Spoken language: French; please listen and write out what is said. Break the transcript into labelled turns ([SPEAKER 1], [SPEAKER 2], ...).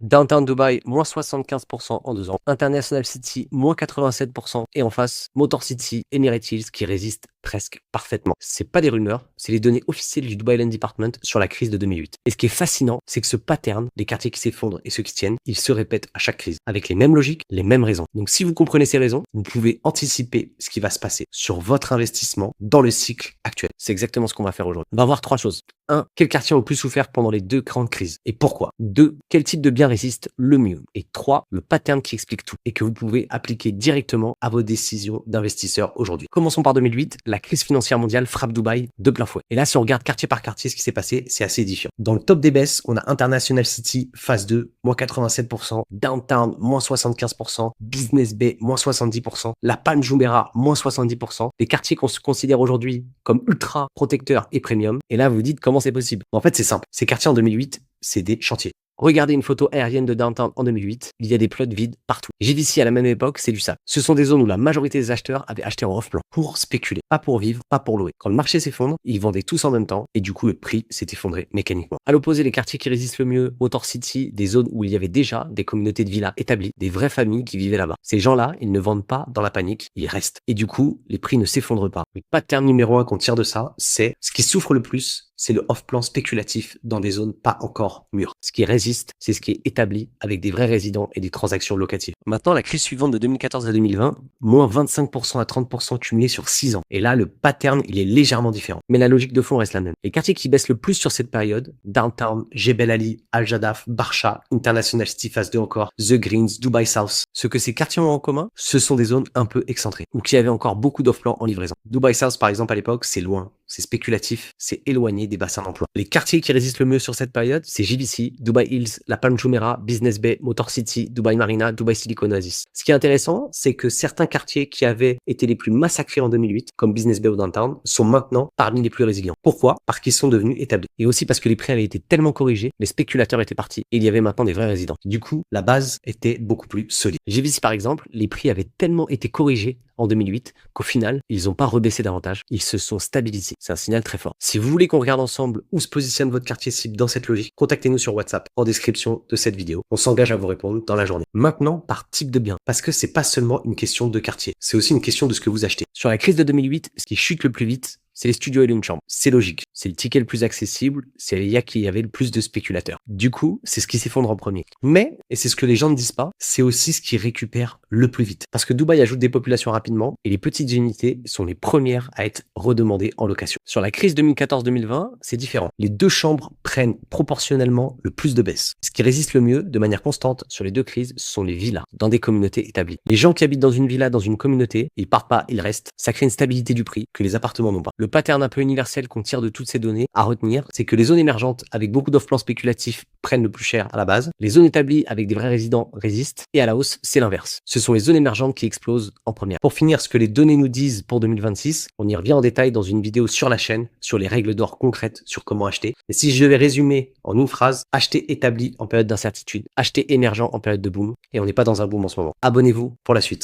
[SPEAKER 1] Downtown Dubai, moins 75% en 2 ans. International City, moins 87%. Et en face, Motor City, Emirates Hills qui résistent presque parfaitement. C'est pas des rumeurs, c'est les données officielles du Dubai Land Department sur la crise de 2008. Et ce qui est fascinant, c'est que ce pattern, des quartiers qui s'effondrent et ceux qui tiennent, il se répète à chaque crise, avec les mêmes logiques, les mêmes raisons. Donc si vous comprenez ces raisons, vous pouvez anticiper ce qui va se passer sur votre investissement dans le cycle actuel. C'est exactement ce qu'on va faire aujourd'hui. On va voir 3 choses. 1. Quel quartier a le plus souffert pendant les 2 grandes crises et pourquoi? 2. Quel type de bien résiste le mieux? Et 3. Le pattern qui explique tout et que vous pouvez appliquer directement à vos décisions d'investisseurs aujourd'hui. Commençons par 2008. La crise financière mondiale frappe Dubaï de plein fouet. Et là, si on regarde quartier par quartier ce qui s'est passé, c'est assez différent. Dans le top des baisses, on a International City, phase 2, moins 87%, Downtown, moins 75%, Business Bay, moins 70%, La Palm Jumeirah, moins 70%, des quartiers qu'on se considère aujourd'hui comme ultra protecteurs et premium. Et là, vous vous dites comment c'est possible? En fait, c'est simple. Ces quartiers en 2008, c'est des chantiers. Regardez une photo aérienne de Downtown en 2008, il y a des plots vides partout. JVC à la même époque, c'est du sable. Ce sont des zones où la majorité des acheteurs avaient acheté en off-plan pour spéculer, pas pour vivre, pas pour louer. Quand le marché s'effondre, ils vendaient tous en même temps et du coup le prix s'est effondré mécaniquement. À l'opposé, les quartiers qui résistent le mieux, Motor City, des zones où il y avait déjà des communautés de villas établies, des vraies familles qui vivaient là-bas. Ces gens-là, ils ne vendent pas dans la panique, ils restent. Et du coup, les prix ne s'effondrent pas. Le pattern numéro 1 qu'on tire de ça, c'est ce qui souffre le plus, c'est le off-plan spéculatif dans des zones pas encore mûres. Ce qui résiste, c'est ce qui est établi avec des vrais résidents et des transactions locatives. Maintenant, la crise suivante de 2014 à 2020, moins 25% à 30% cumulé sur 6 ans. Et là, le pattern, il est légèrement différent. Mais la logique de fond reste la même. Les quartiers qui baissent le plus sur cette période, Downtown, Jebel Ali, Al Jadaf, Barsha, International City Phase 2 encore, The Greens, Dubai South. Ce que ces quartiers ont en commun, ce sont des zones un peu excentrées, ou qui avaient encore beaucoup d'off-plan en livraison. Dubai South, par exemple, à l'époque, c'est loin. C'est spéculatif, c'est éloigné des bassins d'emploi. Les quartiers qui résistent le mieux sur cette période, c'est JVC, Dubai Hills, La Palm Jumeirah, Business Bay, Motor City, Dubai Marina, Dubai Silicon Oasis. Ce qui est intéressant, c'est que certains quartiers qui avaient été les plus massacrés en 2008, comme Business Bay ou Downtown, sont maintenant parmi les plus résilients. Pourquoi? Parce qu'ils sont devenus établis. Et aussi parce que les prix avaient été tellement corrigés, les spéculateurs étaient partis, et il y avait maintenant des vrais résidents. Du coup, la base était beaucoup plus solide. JVC par exemple, les prix avaient tellement été corrigés en 2008 qu'au final, ils n'ont pas rebaissé davantage, ils se sont stabilisés. C'est un signal très fort. Si vous voulez qu'on regarde ensemble où se positionne votre quartier cible dans cette logique, contactez-nous sur WhatsApp en description de cette vidéo. On s'engage à vous répondre dans la journée. Maintenant, par type de bien, parce que c'est pas seulement une question de quartier, c'est aussi une question de ce que vous achetez. Sur la crise de 2008, ce qui chute le plus vite, c'est les studios et une chambre. C'est logique. C'est le ticket le plus accessible. C'est là qu'il y avait le plus de spéculateurs. Du coup, c'est ce qui s'effondre en premier. Mais, et c'est ce que les gens ne disent pas, c'est aussi ce qui récupère le plus vite. Parce que Dubaï ajoute des populations rapidement et les petites unités sont les premières à être redemandées en location. Sur la crise 2014-2020, c'est différent. Les 2 chambres prennent proportionnellement le plus de baisse. Ce qui résiste le mieux, de manière constante, sur les 2 crises, ce sont les villas, dans des communautés établies. Les gens qui habitent dans une villa, dans une communauté, ils partent pas, ils restent. Ça crée une stabilité du prix que les appartements n'ont pas. Le pattern un peu universel qu'on tire de toutes ces données à retenir, c'est que les zones émergentes avec beaucoup d'off-plans spéculatifs prennent le plus cher à la base. Les zones établies avec des vrais résidents résistent. Et à la hausse, c'est l'inverse. Ce sont les zones émergentes qui explosent en première. Pour finir, ce que les données nous disent pour 2026, on y revient en détail dans une vidéo sur la chaîne, sur les règles d'or concrètes sur comment acheter. Et si je devais résumer en une phrase, acheter établi en période d'incertitude, acheter émergent en période de boom. Et on n'est pas dans un boom en ce moment. Abonnez-vous pour la suite.